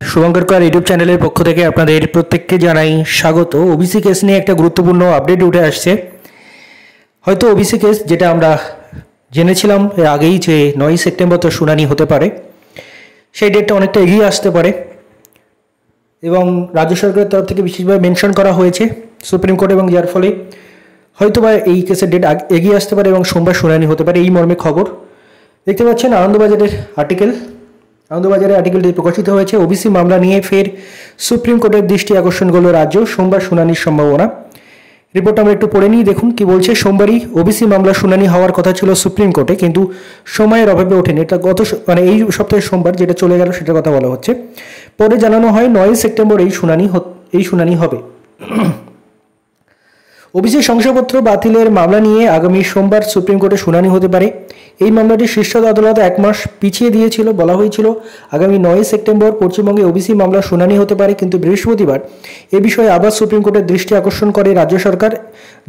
শুভঙ্কর কর ইউটিউব চ্যানেলের পক্ষ থেকে আপনাদের প্রত্যেককে জানাই স্বাগত। ওবিসি কেস নিয়ে একটা গুরুত্বপূর্ণ আপডেট উঠে আসছে। হয়তো ওবিসি কেস যেটা আমরা জেনেছিলাম এর আগেই যে 9 সেপ্টেম্বর তো শুনানি হতে পারে, সেই ডেটটা অনেকটা এগিয়ে আসতে পারে এবং রাজ্য সরকারের তরফ থেকে বিশেষভাবে মেনশন করা হয়েছে সুপ্রিম কোর্ট, এবং যার ফলে হয়তোবা এই কেসের ডেট এগিয়ে আসতে পারে এবং সোমবার শুনানি হতে পারে, এই মর্মে খবর। দেখতে পাচ্ছেন আনন্দবাজারের আর্টিকেলটি প্রকাশিত হয়েছে। ওবিসি মামলা নিয়ে ফের সুপ্রিম কোর্টের দৃষ্টি আকর্ষণ করল রাজ্য, সোমবার শুনানির সম্ভাবনা। রিপোর্ট আমরা একটু পড়ে নিই, দেখুন কি বলছে। সোমবারই ওবিসি মামলা শুনানি হওয়ার কথা ছিল সুপ্রিম কোর্টে, কিন্তু সময়ের অভাবে ওঠেনি। এটা এই সপ্তাহের সোমবার যেটা চলে গেল সেটার কথা বলা হচ্ছে। পরে জানানো হয় 9 সেপ্টেম্বর এই শুনানি হবে। ওবিসি শংসাপত্র বাতিলের মামলা নিয়ে আগামী সোমবার সুপ্রিম কোর্টে শুনানি হতে পারে। এই মামলাটি শীর্ষ আদালত 1 মাস পিছিয়ে দিয়েছিল। বলা হয়েছিল আগামী 9 সেপ্টেম্বর পশ্চিমবঙ্গে ওবিসি মামলা শুনানি হতে পারে, কিন্তু বৃহস্পতিবার এ বিষয়ে আবার সুপ্রিম কোর্টের দৃষ্টি আকর্ষণ করে রাজ্য সরকার।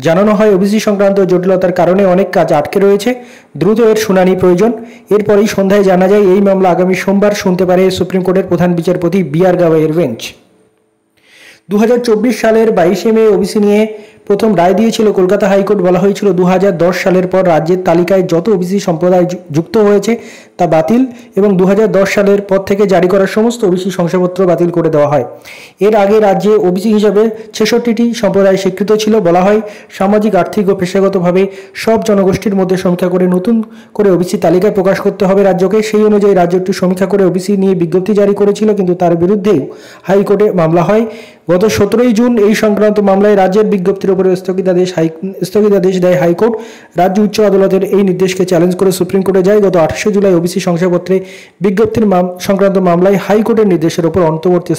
জানানো হয় ওবিসি সংক্রান্ত জটিলতার কারণে অনেক কাজ আটকে রয়েছে, দ্রুত এর শুনানি প্রয়োজন। এরপরেই সন্ধ্যায় জানা যায় এই মামলা আগামী সোমবার শুনতে পারে সুপ্রিম কোর্টের প্রধান বিচারপতি বি.আর. গাভাইয়ের বেঞ্চ। 2024 সালের 22শে মে ওবিসি নিয়ে প্রথম রায় দিয়েছিল কলকাতা হাইকোর্ট। বলা হয়েছিল 2010 সালের পর রাজ্যের তালিকায় যত ওবিসি সম্প্রদায় যুক্ত হয়েছে তা বাতিল, এবং 2010 সালের পর থেকে জারি করা সমস্ত ওবিসি শংসাপত্র বাতিল করে দেওয়া হয়। এর আগে রাজ্যে ওবিসি হিসাবে 66টি সম্প্রদায় স্বীকৃত ছিল। বলা হয় সামাজিক, আর্থিক ও পেশাগতভাবে সব জনগোষ্ঠীর মধ্যে সমীক্ষা করে নতুন করে ওবিসি তালিকায় প্রকাশ করতে হবে রাজ্যকে। সেই অনুযায়ী রাজ্যটি সমীক্ষা করে ওবিসি নিয়ে বিজ্ঞপ্তি জারি করেছিল, কিন্তু তার বিরুদ্ধেও হাইকোর্টে মামলা হয়। গত 17ই জুন এই সংক্রান্ত মামলায় রাজ্যের বিজ্ঞপ্তির উপরে স্থগিতাদেশ দেয় হাইকোর্ট। রাজ্য উচ্চ আদালতের এই নির্দেশকে চ্যালেঞ্জ করে সুপ্রিম কোর্টে যায়। গত 28শে জুলাই ওবিসি শংসাপত্রে বিজ্ঞপ্তির সংক্রান্ত মামলায় হাইকোর্টের নির্দেশের উপর অন্তর্বর্তী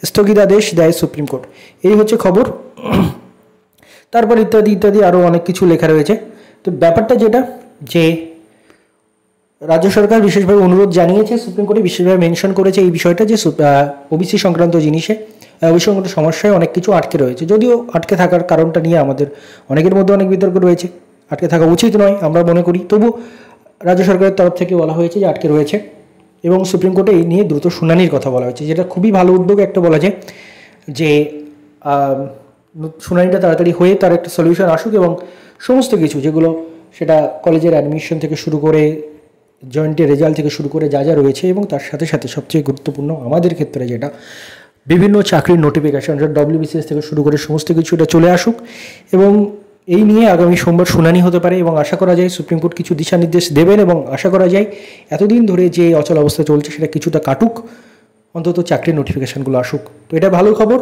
স্থগিতাদেশ দেয় সুপ্রিম কোর্ট। এই হচ্ছে খবর। তারপর ইত্যাদি ইত্যাদি আরও অনেক কিছু লেখা রয়েছে। তো ব্যাপারটা যেটা যে রাজ্য সরকার বিশেষভাবে অনুরোধ জানিয়েছে, সুপ্রিম কোর্টে বিশেষভাবে মেনশন করেছে এই বিষয়টা যে ওবিসি সংক্রান্ত জিনিসে, ওবিসি সংক্রান্ত সমস্যায় অনেক কিছু আটকে রয়েছে। যদিও আটকে থাকার কারণটা নিয়ে আমাদের অনেকের মধ্যে অনেক বিতর্ক রয়েছে, আটকে থাকা উচিত নয় আমরা মনে করি, তবু রাজ্য সরকারের তরফ থেকে বলা হয়েছে যে আটকে রয়েছে, এবং সুপ্রিম কোর্টে এই নিয়ে দ্রুত শুনানির কথা বলা হয়েছে, যেটা খুবই ভালো উদ্যোগ একটা বলা যায় যে শুনানিটা তাড়াতাড়ি হয়ে তার একটা সলিউশন আসুক, এবং সমস্ত কিছু যেগুলো সেটা কলেজের অ্যাডমিশন থেকে শুরু করে জয়েন্টের রেজাল্ট থেকে শুরু করে যা যা রয়েছে, এবং তার সাথে সাথে সবচেয়ে গুরুত্বপূর্ণ আমাদের ক্ষেত্রে যেটা বিভিন্ন চাকরির নোটিফিকেশন, WBCS থেকে শুরু করে সমস্ত কিছু এটা চলে আসুক, এবং এই নিয়ে আগামী সোমবার শুনানি হতে পারে। এবং আশা করা যায় সুপ্রিম কোর্ট কিছু দিশানির্দেশ দেবেন, এবং আশা করা যায় এতদিন ধরে যে অচল অবস্থা চলছে সেটা কিছুটা কাটুক, অন্তত চাকরির নোটিফিকেশানগুলো আসুক। তো এটা ভালো খবর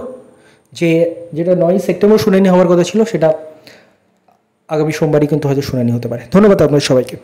যে যেটা 9 সেপ্টেম্বর শুনানি হওয়ার কথা ছিল সেটা আগামী সোমবারই কিন্তু হয়তো শুনানি হতে পারে। ধন্যবাদ আপনাদের সবাইকে।